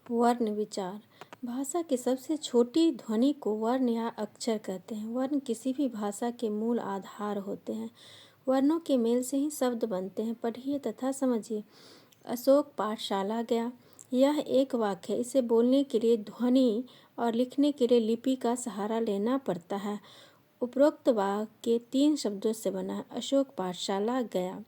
वर्ण विचार। भाषा की सबसे छोटी ध्वनि को वर्ण या अक्षर कहते हैं। वर्ण किसी भी भाषा के मूल आधार होते हैं। वर्णों के मेल से ही शब्द बनते हैं। पढ़िए तथा समझिए। अशोक पाठशाला गया। यह एक वाक्य है। इसे बोलने के लिए ध्वनि और लिखने के लिए लिपि का सहारा लेना पड़ता है। उपरोक्त वाक्य 3 शब्दों से बना है। अशोक पाठशाला गया।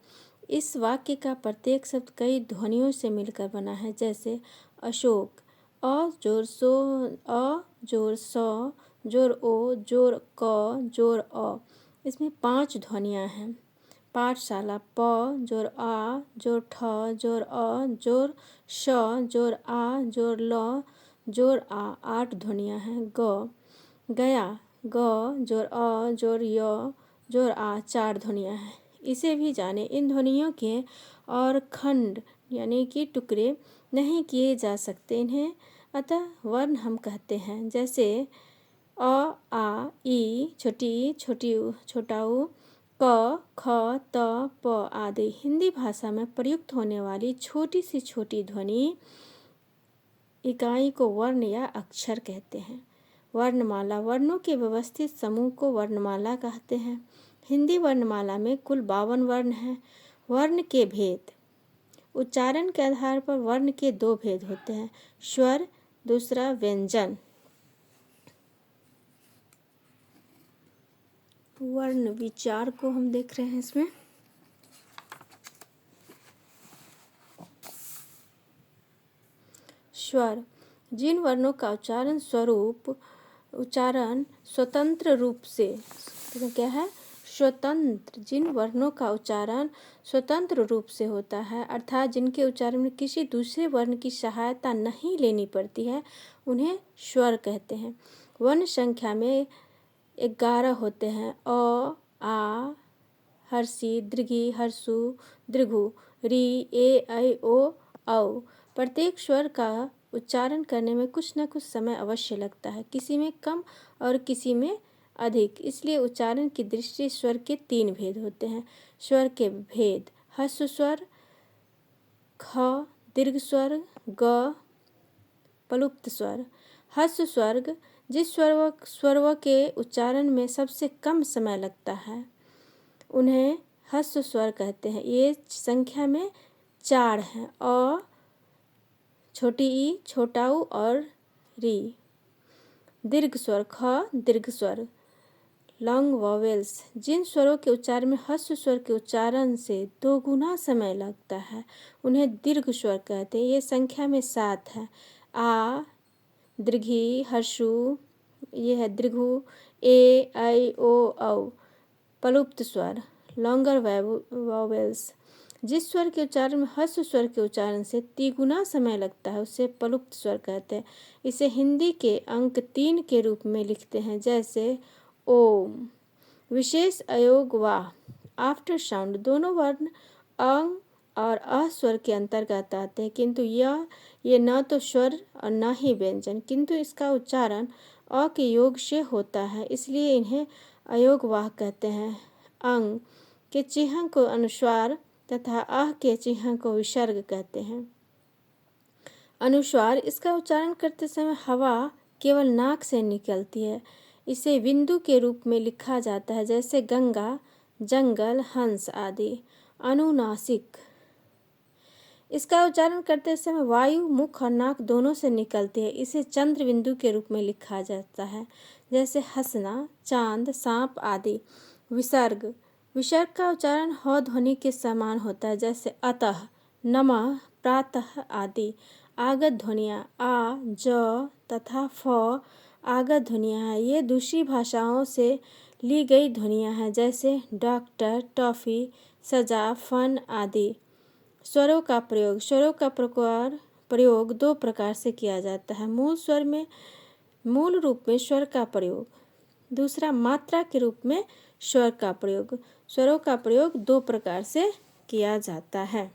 इस वाक्य का प्रत्येक शब्द कई ध्वनियों से मिलकर बना है, जैसे अशोक, अ जोर सो, अ जोर सौ, जोर ओ, जोर क, जोर अ। इसमें 5 ध्वनियाँ हैं। पाठशाला, प जोर आ, जोर ठ, जोर अ, जोर श, जोर आ, जोर ल, जोर आ, 8 ध्वनियाँ हैं। गया, ग जोर अ, जोर य, जोर आ, 4 ध्वनियाँ हैं। इसे भी जाने। इन ध्वनियों के और खंड यानी कि टुकड़े नहीं किए जा सकते। इन्हें अतः वर्ण हम कहते हैं। जैसे अ, आ, ई, छोटी, छोटी, छोटा ऊ, क, ख, त, प आदि। हिंदी भाषा में प्रयुक्त होने वाली छोटी से छोटी ध्वनि इकाई को वर्ण या अक्षर कहते हैं। वर्णमाला। वर्णों के व्यवस्थित समूह को वर्णमाला कहते हैं। हिंदी वर्णमाला में कुल 52 वर्ण हैं। वर्ण के भेद। उच्चारण के आधार पर वर्ण के 2 भेद होते हैं, स्वर, दूसरा व्यंजन। वर्ण विचार को हम देख रहे हैं इसमें। स्वर। जिन वर्णों का उच्चारण स्वतंत्र रूप से क्या है? स्वतंत्र। जिन वर्णों का उच्चारण स्वतंत्र रूप से होता है, अर्थात जिनके उच्चारण में किसी दूसरे वर्ण की सहायता नहीं लेनी पड़ती है, उन्हें स्वर कहते हैं। वर्ण संख्या में 11 होते हैं। अ, आ, हर्षी, दीर्घी, हर्षु, दीर्घु, री, ए, ऐ, ओ, औ। प्रत्येक स्वर का उच्चारण करने में कुछ न कुछ समय अवश्य लगता है, किसी में कम और किसी में अधिक। इसलिए उच्चारण की दृष्टि स्वर के 3 भेद होते हैं। स्वर के भेद। ह्रस्व स्वर, ख, दीर्घ स्वर, ग, प्लुप्त स्वर। ह्रस्व स्वर जिस स्वरों के उच्चारण में सबसे कम समय लगता है, उन्हें ह्रस्व स्वर कहते हैं। ये संख्या में 4 हैं। अ, छोटी ई, छोटा ऊ और री। दीर्घ स्वर। ख, दीर्घ स्वर, लॉन्ग वॉवेल्स। जिन स्वरों के उच्चारण में ह्रस्व स्वर के उच्चारण से 2 गुना समय लगता है, उन्हें दीर्घ स्वर कहते हैं। ये संख्या में 7 है। आ, दीर्घी, हर्षु, ये है दीर्घु, ए, ऐ, ओ, औ। प्लुप्त स्वर, लॉन्गर वॉवेल्स। जिस स्वर के उच्चारण में ह्रस्व स्वर के उच्चारण से 3 गुना समय लगता है, उसे प्लुप्त स्वर कहते हैं। इसे हिंदी के अंक 3 के रूप में लिखते हैं, जैसे ओम। विशेष अयोग वाह, आफ्टर साउंड। दोनों वर्ण अंग और अ स्वर के अंतर्गत आते हैं, किंतु ये न तो स्वर और न ही व्यंजन, किंतु इसका उच्चारण अ के योग से होता है, इसलिए इन्हें अयोगवाह कहते हैं। अंग के चिह्न को अनुस्वार तथा अह के चिह्न को विसर्ग कहते हैं। अनुस्वार, इसका उच्चारण करते समय हवा केवल नाक से निकलती है। इसे बिंदु के रूप में लिखा जाता है, जैसे गंगा, जंगल, हंस आदि। अनुनासिक, इसका उच्चारण करते समय वायु मुख और नाक दोनों से निकलती है। इसे चंद्र बिंदु के रूप में लिखा जाता है, जैसे हंसना, चांद, सांप आदि। विसर्ग, विसर्ग का उच्चारण ह ध्वनि के समान होता है, जैसे अतः, नमः, प्रातः आदि। आगत ध्वनियाँ आ, ज तथा फ आगत ध्वनियाँ हैं। ये दूसरी भाषाओं से ली गई ध्वनियाँ हैं, जैसे डॉक्टर, टॉफी, सजा, फन आदि। स्वरों का प्रयोग। स्वरों का प्रयोग 2 प्रकार से किया जाता है। मूल रूप में स्वर का प्रयोग, दूसरा मात्रा के रूप में स्वर का प्रयोग। स्वरों का प्रयोग 2 प्रकार से किया जाता है।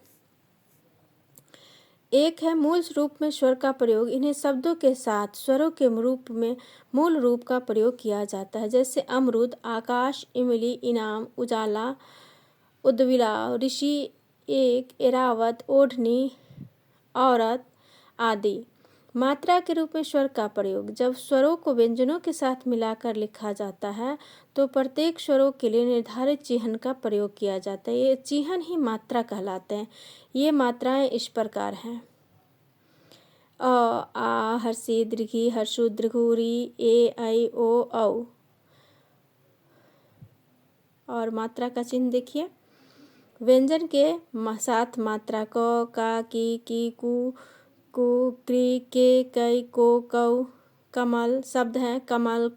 एक है मूल रूप में स्वर का प्रयोग। इन्हें शब्दों के साथ स्वरों के रूप में मूल रूप का प्रयोग किया जाता है, जैसे अमरूद, आकाश, इमली, इनाम, उजाला, उद्विला, ऋषि, एक, एरावत, ओढ़नी, औरत आदि। मात्रा के रूप में स्वर का प्रयोग। जब स्वरों को व्यंजनों के साथ मिलाकर लिखा जाता है तो प्रत्येक स्वरों के लिए निर्धारित चिह्न का प्रयोग किया जाता है। ये चिह्न ही मात्रा कहलाते हैं। ये मात्राएं इस प्रकार हैं: अ, आ, हर्षी, दीर्घी, हर्षु, दीर्घु, री, ए, ऐ, ओ, औ। और मात्रा का चिन्ह देखिए। व्यंजन के साथ मात्रा क, का, की, कु, क्री, के, कै, को, कौ। कमल शब्द हैं: कमल,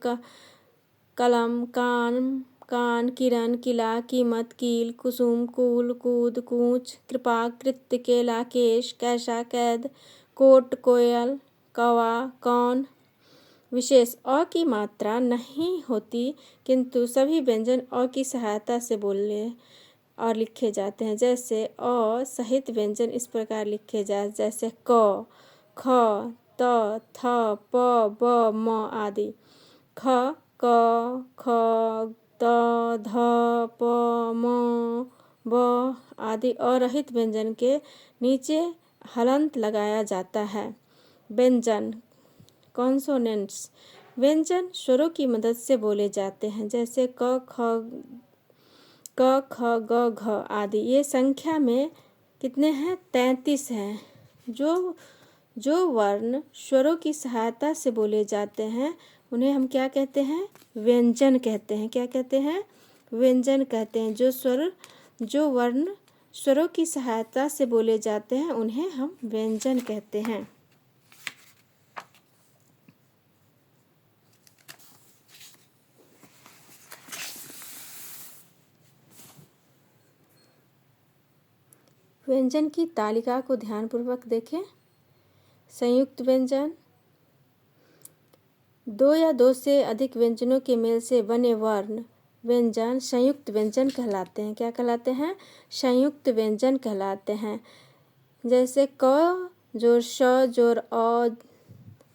कलम, कान, किरण, किला, कीमत, कील, कुसुम, कूल, कूद, कूच, कृपा, कृत्य, केला, केश, कैसा, कैद, कोट, कोयल, कौवा, कौन। विशेष अ की मात्रा नहीं होती किंतु सभी व्यंजन अ की सहायता से बोले और लिखे जाते हैं। जैसे अ सहित व्यंजन इस प्रकार लिखे जाए जैसे क, ख, त, थ, प, ब, म आदि। ख, क, ख, त, ध, प, म, ब आदि अरहित व्यंजन के नीचे हलंत लगाया जाता है। व्यंजन कॉन्सोनेंट्स। व्यंजन स्वरों की मदद से बोले जाते हैं जैसे क, ख, ग, घ आदि। ये संख्या में कितने हैं? 33 हैं। जो वर्ण स्वरों की सहायता से बोले जाते हैं उन्हें हम क्या कहते हैं? व्यंजन कहते हैं। क्या कहते हैं? व्यंजन कहते हैं। जो वर्ण स्वरों की सहायता से बोले जाते हैं उन्हें हम व्यंजन कहते हैं। व्यंजन की तालिका को ध्यानपूर्वक देखें। संयुक्त व्यंजन, दो या दो से अधिक व्यंजनों के मेल से बने वर्ण व्यंजन संयुक्त व्यंजन कहलाते हैं। क्या कहलाते हैं? संयुक्त व्यंजन कहलाते हैं। जैसे क जोड़ श जोड़ अ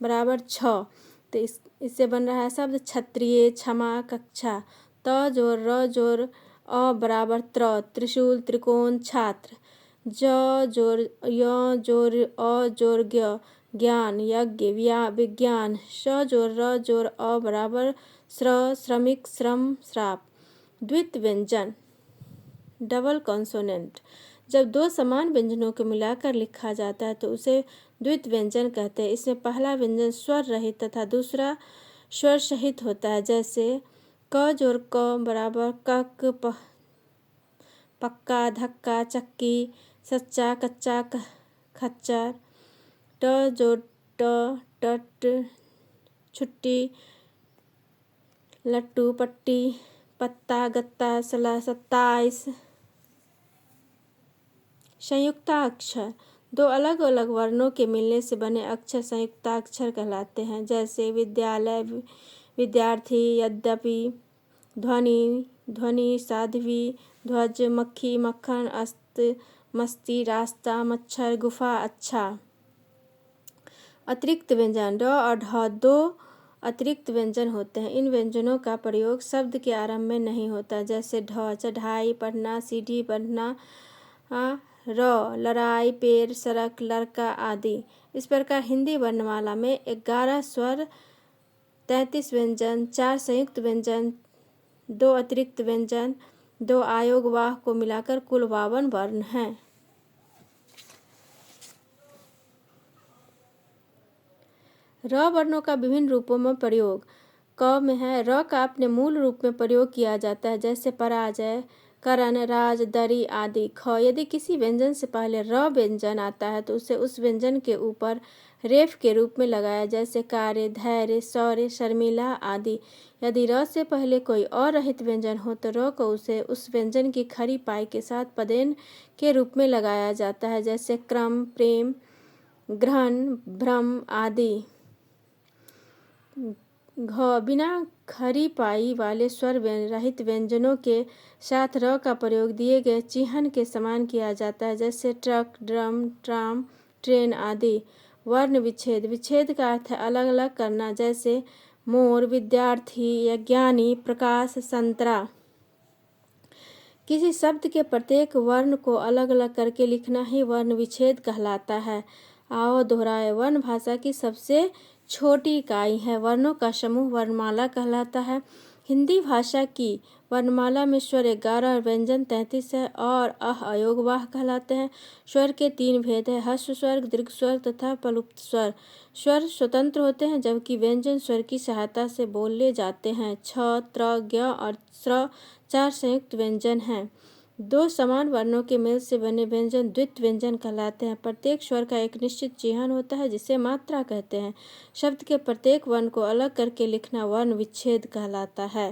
बराबर 6, तो इससे बन रहा है शब्द क्षत्रिय, क्षमा, कक्षा। त जोड़ र जोड़ अ बराबर त्र, त्रिशूल, त्रिकोण, छात्र। ज जोड़ य जोड़ अ जोड़ ज्ञ, ज्ञान, यज्ञ, विज्ञान। श जोड़ र जोड़ अ बराबर श्र, श्रमिक, श्रम, श्राप। द्वित्व व्यंजन डबल कॉन्सोनेंट। जब दो समान व्यंजनों को मिलाकर लिखा जाता है तो उसे द्वित्व व्यंजन कहते हैं। इसमें पहला व्यंजन स्वर रहित तथा दूसरा स्वर सहित होता है। जैसे क जोड़ क बराबर कक, पक्का, धक्का, चक्की, सच्चा, कच्चा, खच्चर। ट जोड़ ट, टट, छुट्टी, लट्टू, पट्टी, पत्ता, गत्ता, 27। संयुक्ताक्षर, दो अलग अलग वर्णों के मिलने से बने अक्षर संयुक्ताक्षर कहलाते हैं। जैसे विद्यालय, विद्यार्थी, यद्यपि, ध्वनि, ध्वनि, साध्वी, ध्वज, मक्खी, मक्खन, अस्त, मस्ती, रास्ता, मच्छर, गुफा, अच्छा। अतिरिक्त व्यंजन ड और ढ दो अतिरिक्त व्यंजन होते हैं। इन व्यंजनों का प्रयोग शब्द के आरंभ में नहीं होता। जैसे ढ चढ़ाई, पढ़ना, सीढ़ी, बढ़ना, र लड़ाई, पेड़, सड़क, लड़का आदि। इस प्रकार हिंदी वर्णमाला में 11 स्वर, 33 व्यंजन, 4 संयुक्त व्यंजन, 2 अतिरिक्त व्यंजन, 2 आयोगवाह को मिलाकर कुल 52 वर्ण हैं। र वर्णों का विभिन्न रूपों में प्रयोग। क में है र का अपने मूल रूप में प्रयोग किया जाता है जैसे पराजय, करण, राज, दरी आदि। ख यदि किसी व्यंजन से पहले र व्यंजन आता है तो उसे उस व्यंजन के ऊपर रेफ के रूप में लगाया जैसे कार्य, धैर्य, शौर्य, शर्मिला आदि। यदि र से पहले कोई अरहित व्यंजन हो तो र को उसे उस व्यंजन की खड़ी पाई के साथ पदेन के रूप में लगाया जाता है जैसे क्रम, प्रेम, ग्रहण, भ्रम आदि। घ बिना खड़ी पाई वाले स्वर रहित व्यंजनों के साथ र का प्रयोग दिए गए चिह्न के समान किया जाता है जैसे ट्रक, ड्रम, ट्राम, ट्रेन आदि। वर्ण विच्छेद, विच्छेद का अर्थ है अलग अलग करना जैसे मोर, विद्यार्थी या ज्ञानी, प्रकाश, संतरा। किसी शब्द के प्रत्येक वर्ण को अलग अलग करके लिखना ही वर्ण विच्छेद कहलाता है। आओ दोहराए। वर्ण भाषा की सबसे छोटी इकाई है। वर्णों का समूह वर्णमाला कहलाता है। हिंदी भाषा की वर्णमाला में स्वर 11 और व्यंजन 33 है और अयोगवाह कहलाते हैं। स्वर के 3 भेद है, ह्रस्व स्वर, दीर्घ स्वर तथा प्लुप्त स्वर। स्वर स्वतंत्र होते हैं जबकि व्यंजन स्वर की सहायता से बोले जाते हैं। छ, त्र, ज्ञ और स्र 4 संयुक्त व्यंजन हैं। 2 समान वर्णों के मेल से बने व्यंजन द्वित्व व्यंजन कहलाते हैं। प्रत्येक स्वर का एक निश्चित चिह्न होता है जिसे मात्रा कहते हैं। शब्द के प्रत्येक वर्ण को अलग करके लिखना वर्ण विच्छेद कहलाता है।